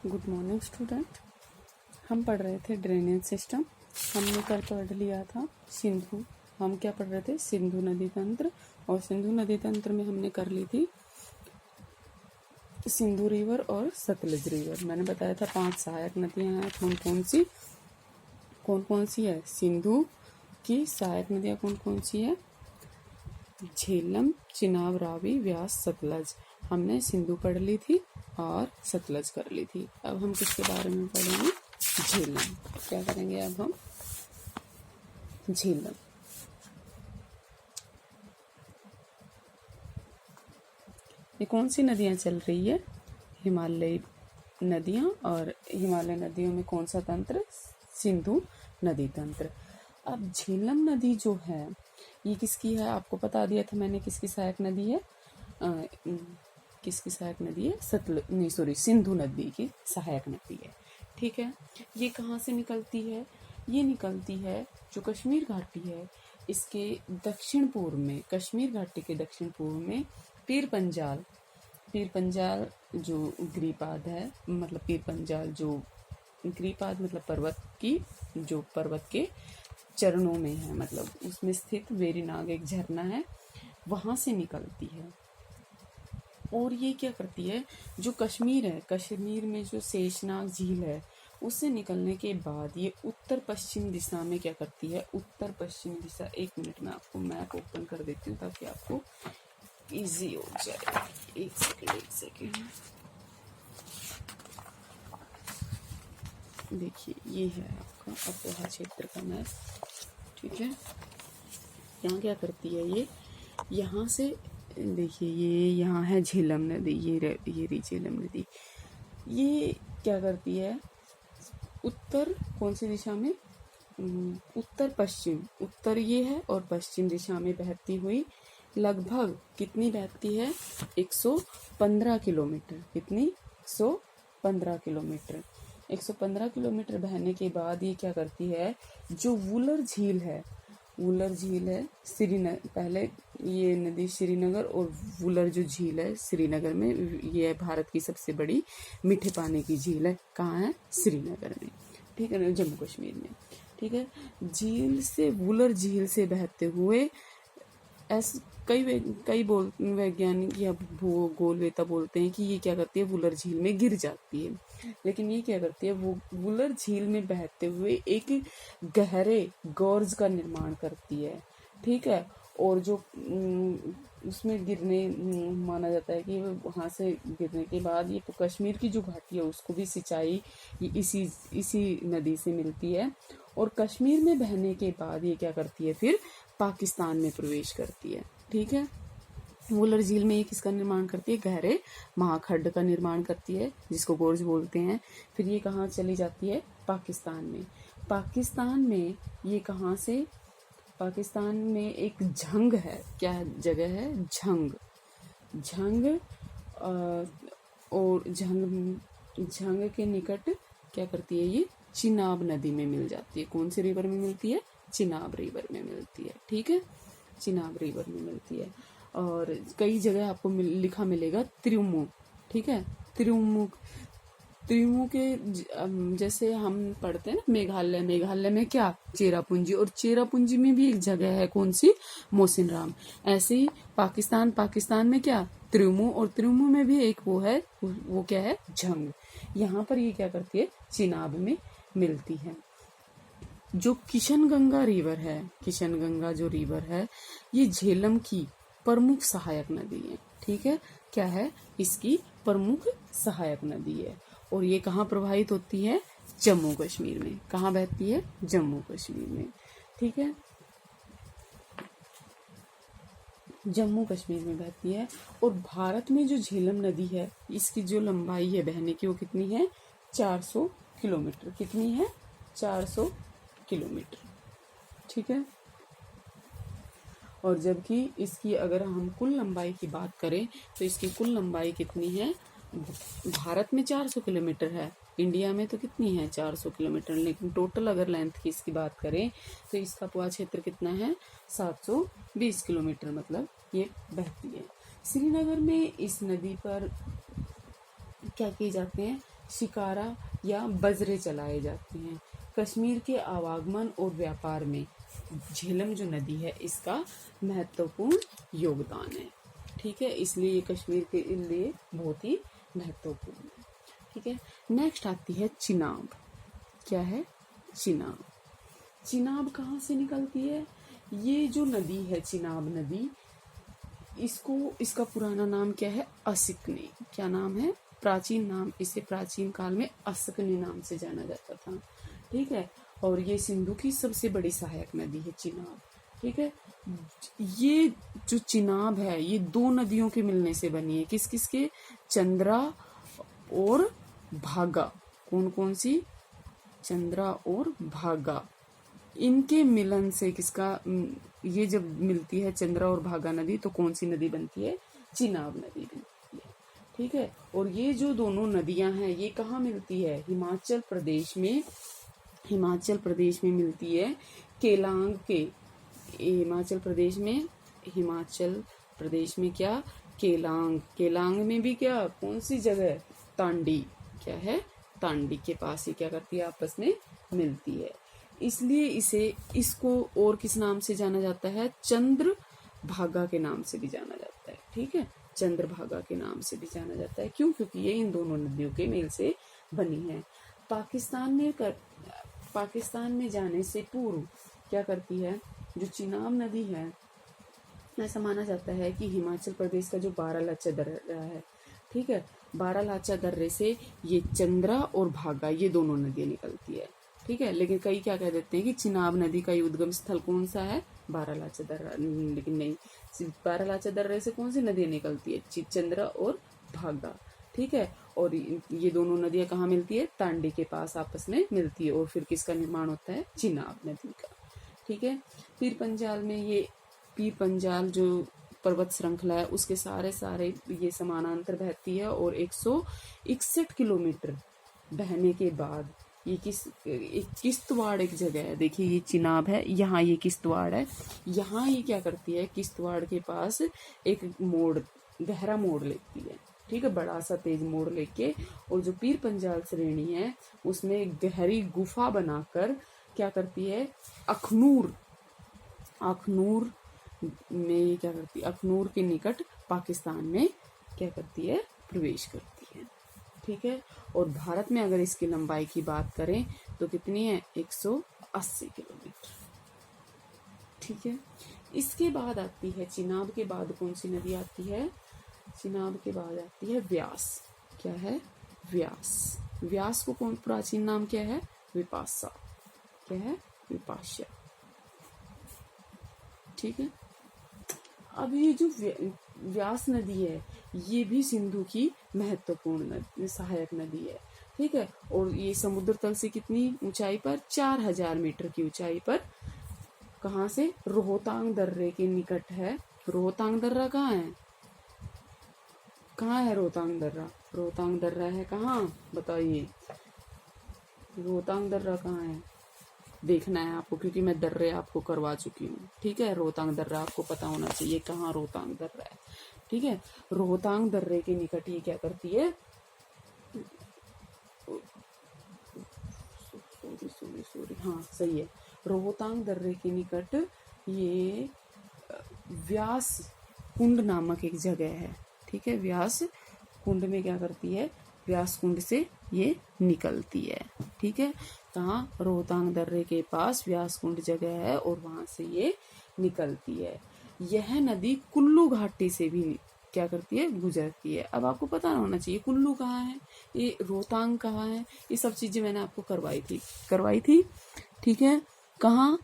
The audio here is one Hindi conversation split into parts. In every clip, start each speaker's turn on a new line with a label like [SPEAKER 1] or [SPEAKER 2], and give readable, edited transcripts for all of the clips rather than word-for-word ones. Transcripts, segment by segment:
[SPEAKER 1] Good morning student. हम पढ़ रहे थे ड्रेनेज सिस्टम। हमने कल पढ़ लिया था सिंधु। हम क्या पढ़ रहे थे? सिंधु नदी तंत्र। और सिंधु नदी तंत्र में हमने कर ली थी सिंधु रिवर और सतलज रिवर। मैंने बताया था 5 सहायक नदियां हैं। कौन कौन सी है? सिंधु की सहायक नदियां कौन कौन सी है? झेलम, चिनाब, रावी, व्यास, सतलज। हमने सिंधु पढ़ ली थी और सतलज कर ली थी। अब हम किसके बारे में पढ़ेंगे? झेलम। क्या करेंगे अब हम? झेलम। ये कौन सी नदियां चल रही है? हिमालयी नदियां। और हिमालय नदियों में कौन सा तंत्र? सिंधु नदी तंत्र। अब झेलम नदी जो है ये किसकी है? आपको बता दिया था मैंने किसकी सहायक नदी है। किसकी सहायक नदी है? सिंधु नदी की सहायक नदी है। ठीक है। ये कहाँ से निकलती है? ये निकलती है जो कश्मीर घाटी है इसके दक्षिण पूर्व में, कश्मीर घाटी के दक्षिण पूर्व में पीर पंजाल जो गिरिपाद है, मतलब पीर पंजाल जो गिरिपाद मतलब पर्वत के चरणों में है, मतलब उसमें स्थित वेरीनाग एक झरना है, वहां से निकलती है। और ये क्या करती है? जो कश्मीर है, कश्मीर में जो शेषनाग झील है उससे निकलने के बाद ये उत्तर पश्चिम दिशा में क्या करती है? उत्तर पश्चिम दिशा। 1 मिनट में आपको मैप ओपन कर देती हूँ ताकि आपको इजी हो जाए। एक सेकेंड। देखिए ये है आपका अपोहा क्षेत्र का मैप। ठीक है। यहाँ क्या करती है ये? यहाँ से देखिए ये यहाँ है झेलम नदी। ये रही झेलम नदी। ये क्या करती है? उत्तर कौन सी दिशा में? उत्तर पश्चिम। उत्तर ये है और पश्चिम दिशा में बहती हुई लगभग कितनी बहती है? 115 किलोमीटर। कितनी? 115 किलोमीटर। 115 किलोमीटर बहने के बाद ये क्या करती है? जो वुलर झील है श्रीनगर। पहले ये नदी श्रीनगर और वुलर जो झील है श्रीनगर में, ये है भारत की सबसे बड़ी मीठे पानी की झील है। कहाँ है? श्रीनगर में। ठीक है ना, जम्मू कश्मीर में। ठीक है। वुलर झील से बहते हुए कई वैज्ञानिक या भूगोलवेता बोलते हैं कि ये क्या करती है? वुलर झील में गिर जाती है। लेकिन ये क्या करती है? वो वुलर झील में बहते हुए एक गहरे गोर्ज का निर्माण करती है। ठीक है। और जो उसमें गिरने माना जाता है कि वहां से गिरने के बाद ये कश्मीर की जो घाटी है उसको भी सिंचाई इसी नदी से मिलती है। और कश्मीर में बहने के बाद ये क्या करती है? फिर पाकिस्तान में प्रवेश करती है। ठीक है। वुलर झील में ये किसका निर्माण करती है? गहरे महाखड्ड का निर्माण करती है जिसको गोर्ज बोलते हैं। फिर ये कहाँ चली जाती है? पाकिस्तान में। पाकिस्तान में ये कहाँ से? पाकिस्तान में एक झंग है। क्या जगह है? झंग। और झंग के निकट क्या करती है? ये चिनाब नदी में मिल जाती है। कौन सी रिवर में मिलती है? चिनाब रिवर में मिलती है। ठीक है। चिनाब रिवर में मिलती है। और कई जगह आपको लिखा मिलेगा त्रिमुह। ठीक है। त्रिमुह के जैसे हम पढ़ते हैं ना मेघालय में क्या? चेरापूंजी। और चेरापूंजी में भी एक जगह है। कौन सी? मोसिनराम। ऐसे ही पाकिस्तान में क्या? त्रिमुह। और त्रिमुह में भी एक वो है, वो क्या है? झंग। यहाँ पर ये क्या करती है? चिनाब में मिलती है। जो किशनगंगा जो रिवर है ये झेलम की प्रमुख सहायक नदी है। ठीक है। क्या है? इसकी प्रमुख सहायक नदी है। और ये कहाँ प्रवाहित होती है? जम्मू कश्मीर में। कहाँ बहती है? जम्मू कश्मीर में। ठीक है। जम्मू कश्मीर में बहती है। और भारत में जो झेलम नदी है इसकी जो लंबाई है बहने की वो कितनी है? 400 किलोमीटर। कितनी है? 400 किलोमीटर। ठीक है। और जबकि इसकी अगर हम कुल लंबाई की बात करें तो इसकी कुल लंबाई कितनी है? भारत में 400 किलोमीटर है, इंडिया में तो कितनी है? 400 किलोमीटर। लेकिन टोटल अगर लेंथ की इसकी बात करें तो इसका पूरा क्षेत्र कितना है? 720 किलोमीटर मतलब ये बहती है। श्रीनगर में इस नदी पर क्या किए जाते हैं? शिकारा या बजरे चलाए जाते हैं। कश्मीर के आवागमन और व्यापार में झेलम जो नदी है इसका महत्वपूर्ण योगदान है। ठीक है, इसलिए ये कश्मीर के लिए बहुत ही महत्वपूर्ण है। ठीक है, नेक्स्ट आती है चिनाब। क्या है? चिनाब। चिनाब कहाँ से निकलती है? ये जो नदी है चिनाब नदी, इसका पुराना नाम क्या है? अस्कनी। क्या नाम है? प्राचीन नाम, इसे प्राचीन काल में अस्कनी नाम से जाना जाता था। ठीक है, और ये सिंधु की सबसे बड़ी सहायक नदी है चिनाब। ठीक है, ये जो चिनाब है ये दो नदियों के मिलने से बनी है। किस किस के? चंद्रा और भागा। कौन कौन सी? चंद्रा और भागा। इनके मिलन से किसका, ये जब मिलती है चंद्रा और भागा नदी तो कौन सी नदी बनती है? चिनाब नदी बनती है। ठीक है, और ये जो दोनों नदियां हैं ये कहाँ मिलती है? हिमाचल प्रदेश में मिलती है केलांग के। हिमाचल प्रदेश में क्या? केलांग में भी क्या? कौन सी जगह? तांडी। क्या है? तांडी के पास ही क्या करती है? आपस में मिलती है। इसलिए इसको और किस नाम से जाना जाता है? चंद्र भागा के नाम से भी जाना जाता है। ठीक है, चंद्रभागा के नाम से भी जाना जाता है। क्यों? क्योंकि ये इन दोनों नदियों के मेल से बनी है। पाकिस्तान में जाने से पूर्व क्या करती है? जो चिनाब नदी है, ऐसा माना जाता है कि हिमाचल प्रदेश का जो बारालाचा दर्रा है, ठीक है, बारालाचा दर्रे से ये चंद्रा और भागा ये दोनों नदियां निकलती है। ठीक है, लेकिन कई क्या कह देते हैं कि चिनाब नदी का उद्गम स्थल कौन सा है? बारालाचा दर्रा। लेकिन नहीं, बारालाचा दर्रे से कौन सी नदियां निकलती है? चंद्रा और भागा। ठीक है, और ये दोनों नदियां कहाँ मिलती है? तांडी के पास आपस में मिलती है। और फिर किसका निर्माण होता है? चिनाब नदी का। ठीक है, पीर पंजाल जो पर्वत श्रृंखला है उसके सारे ये समानांतर बहती है और 161 किलोमीटर बहने के बाद ये किश्तवाड़ एक जगह है। देखिए ये चिनाब है, यहाँ ये किश्तवाड़ है। यहाँ ये क्या करती है? किश्तवाड़ के पास एक गहरा मोड़ लेती है। ठीक है, बड़ा सा तेज मोड़ लेके, और जो पीर पंजाल श्रेणी है उसमें गहरी गुफा बनाकर क्या करती है? अखनूर में क्या करती है? अखनूर के निकट पाकिस्तान में क्या करती है? प्रवेश करती है। ठीक है, और भारत में अगर इसकी लंबाई की बात करें तो कितनी है? 180 किलोमीटर। ठीक है, इसके बाद आती है, चिनाब के बाद कौन सी नदी आती है? चिनाब के बाद आती है व्यास। क्या है? व्यास को कौन प्राचीन नाम क्या है? विपाशा। क्या है? विपाशा। ठीक है, अब ये जो व्यास नदी है ये भी सिंधु की महत्वपूर्ण सहायक नदी है। ठीक है, और ये समुद्र तल से कितनी ऊंचाई पर? 4000 मीटर की ऊंचाई पर। कहाँ से? रोहतांग दर्रे के निकट है। रोहतांग दर्रा कहाँ है? कहाँ है रोहतांग दर्रा? रोहतांग दर्रा है कहाँ? बताइए, रोहतांग दर्रा कहाँ है? देखना है आपको, क्योंकि मैं दर्रे आपको करवा चुकी हूँ। ठीक है, रोहतांग दर्रा आपको पता होना चाहिए कहाँ रोहतांग दर्रा है। ठीक है, रोहतांग दर्रे के निकट ये क्या करती है? सॉरी, हाँ सही है, रोहतांग दर्रे के निकट ये व्यास कुंड नामक एक जगह है। ठीक है, व्यास कुंड में क्या करती है? व्यास कुंड से ये निकलती है। ठीक है, कहाँ? रोहतांग दर्रे के पास व्यास कुंड जगह है और वहां से ये निकलती है। यह नदी कुल्लू घाटी से भी क्या करती है? गुजरती है। अब आपको पता होना चाहिए कुल्लू कहाँ है, ये रोहतांग कहाँ है, ये सब चीजें मैंने आपको करवाई थी। ठीक है, कहाँ?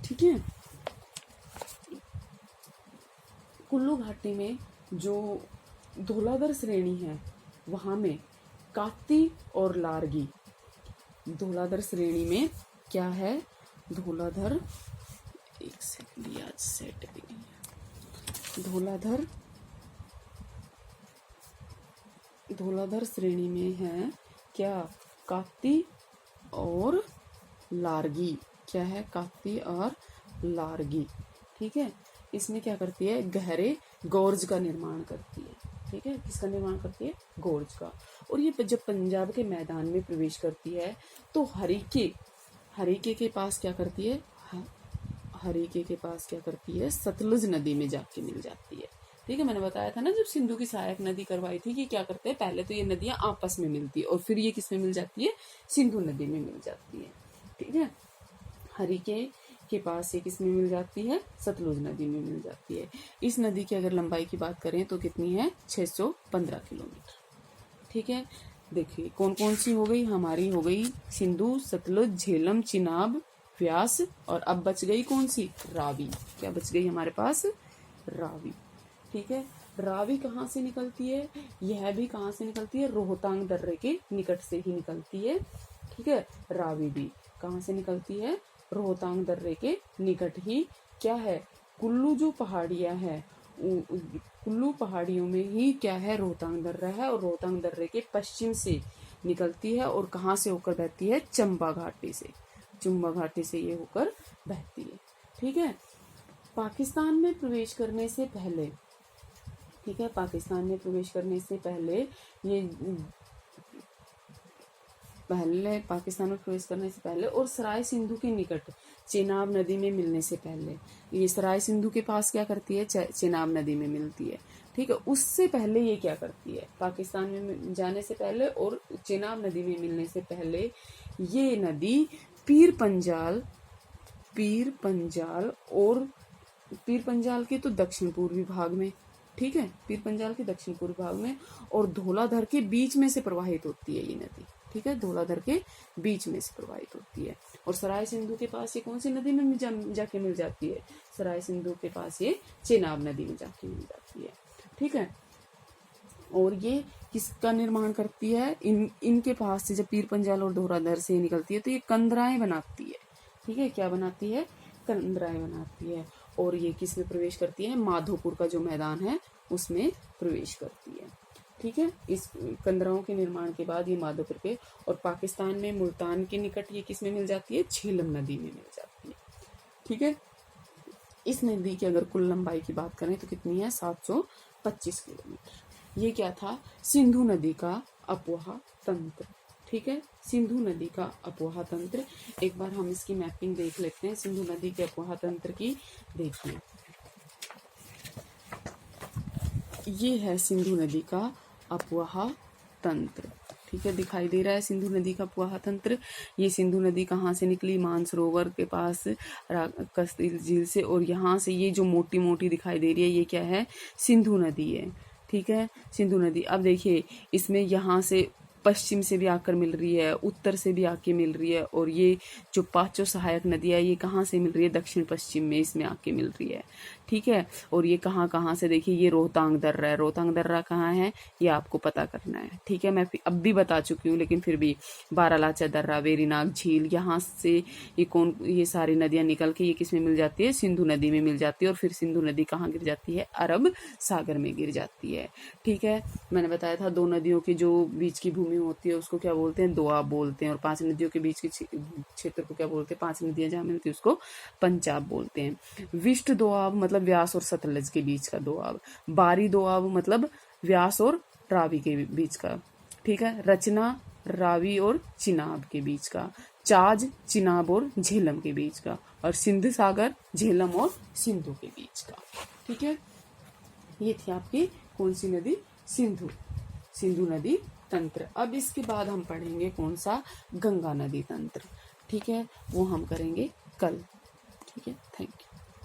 [SPEAKER 1] ठीक है, कुल्लू घाटी में जो धौलाधर श्रेणी है वहां में काती और लारगी। धौलाधर श्रेणी में क्या है? धौलाधर, एक सेकंड याद सेट भी नहीं है। धौलाधर श्रेणी में है क्या? काती और लारगी। क्या है? काती और लारगी। ठीक है, इसमें क्या करती है? गहरे गोर्ज का निर्माण करती है। ठीक है, किसका निर्माण करती है? गोर्ज का। और ये जब पंजाब के मैदान में प्रवेश करती है तो हरिके के पास क्या करती है? हरिके के पास क्या करती है? सतलुज नदी में जाके मिल जाती है। ठीक है, मैंने बताया था ना जब सिंधु की सहायक नदी करवाई थी कि क्या करते हैं, पहले तो ये नदियां आपस में मिलती है और फिर ये किस में मिल जाती है? सिंधु नदी में मिल जाती है। ठीक है, हरिके के पास ये किस में मिल जाती है? सतलुज नदी में मिल जाती है। इस नदी की अगर लंबाई की बात करें तो कितनी है? 615 किलोमीटर। ठीक है, देखिए कौन कौन सी हो गई? हमारी हो गई सिंधु, सतलुज, झेलम, चिनाब, व्यास, और अब बच गई कौन सी? रावी। क्या बच गई हमारे पास? रावी। ठीक है, रावी कहाँ से निकलती है? यह भी कहाँ से निकलती है? रोहतांग दर्रे के निकट से ही निकलती है। ठीक है, रावी भी कहाँ से निकलती है? रोहतांग दर्रे के निकट ही। क्या है? कुल्लू जो पहाड़ियां है, कुल्लू पहाड़ियों में ही क्या है? रोहतांग दर्रा है, और रोहतांग दर्रे के पश्चिम से निकलती है और कहाँ से होकर बहती है? चंबा घाटी से। चंबा घाटी से ये होकर बहती है। ठीक है, पाकिस्तान में प्रवेश करने से पहले, ठीक है, पाकिस्तान में प्रवेश करने से पहले पाकिस्तान में प्रवेश करने से पहले और सराय सिंधु के निकट चेनाब नदी में मिलने से पहले, ये सराय सिंधु के पास क्या करती है? चेनाब नदी में मिलती है। ठीक है, उससे पहले ये क्या करती है? पाकिस्तान में जाने से पहले और चेनाब नदी में मिलने से पहले ये नदी पीर पंजाल के तो दक्षिण पूर्वी भाग में, ठीक है, पीर पंजाल के दक्षिण पूर्वी भाग में और धौलाधर के बीच में से प्रवाहित होती है ये नदी। ठीक है, धौलाधर के बीच में से प्रवाहित होती है। और सराय सिंधु के पास ये कौन सी नदी में जाके मिल जाती है? सराय सिंधु के पास ये चेनाब नदी में जाके मिल जाती है। ठीक है, और ये किसका निर्माण करती है? इनके पास से जब पीर पंजाल और धौलाधर से निकलती है तो ये कंदराएं बनाती है। ठीक है, क्या बनाती है? कंदराएं बनाती है। और ये किस में प्रवेश करती है? माधोपुर का जो मैदान है उसमें प्रवेश करती है। ठीक है, इस कंदराओं के निर्माण के बाद ये माधोपुर के और पाकिस्तान में मुल्तान के निकट ये किस में मिल जाती है? झेलम नदी में मिल जाती है। ठीक है, इस नदी की अगर कुल लंबाई की बात करें तो कितनी है? 725 किलोमीटर। ये क्या था? सिंधु नदी का अपवाह तंत्र। ठीक है, सिंधु नदी का अपवाह तंत्र। एक बार हम इसकी मैपिंग देख लेते हैं सिंधु नदी के अपवाह तंत्र की। देखिए, ये है सिंधु नदी का अपवाह तंत्र। ठीक है, दिखाई दे रहा है सिंधु नदी का अपवाह तंत्र। ये सिंधु नदी कहाँ से निकली? मानसरोवर के पास कस्तिल झील से, और यहाँ से ये जो मोटी मोटी दिखाई दे रही है ये क्या है? सिंधु नदी है। ठीक है, सिंधु नदी। अब देखिए इसमें यहाँ से पश्चिम से भी आकर मिल रही है, उत्तर से भी आके मिल रही है, और ये जो पांचों सहायक नदियां ये कहाँ से मिल रही है? दक्षिण पश्चिम में इसमें आके मिल रही है। ठीक है, और ये कहाँ से? देखिए ये रोहतांग दर्रा है। रोहतांग दर्रा कहाँ है ये आपको पता करना है। ठीक है, मैं अब भी बता चुकी हूँ लेकिन फिर भी बारालाचा दर्रा, वेरीनाग झील, यहाँ से ये सारी नदियां निकल के ये किस में मिल जाती है? सिंधु नदी में मिल जाती है। और फिर सिंधु नदी कहाँ गिर जाती है? अरब सागर में गिर जाती है। ठीक है, मैंने बताया था दो नदियों के जो बीच की भूमि होती है उसको क्या बोलते हैं? दोआब बोलते हैं। और 5 नदियों के बीच के क्षेत्र को क्या बोलते हैं? 5 नदियां जहाँ मिलती है उसको पंचाब बोलते हैं। विष्ट दोआब मतलब व्यास और सतलज के बीच का दोआब। बारी दोआब मतलब व्यास और रावी के बीच का। ठीक है, रचना रावी और चिनाब के बीच का। चाज चिनाब और झेलम के बीच का। और सिंध सागर झेलम और सिंधु के बीच का। ठीक है, ये थी आपकी कौन सी नदी? सिंधु नदी तंत्र। अब इसके बाद हम पढ़ेंगे कौन सा? गंगा नदी तंत्र। ठीक है, वो हम करेंगे कल। ठीक है, थैंक यू।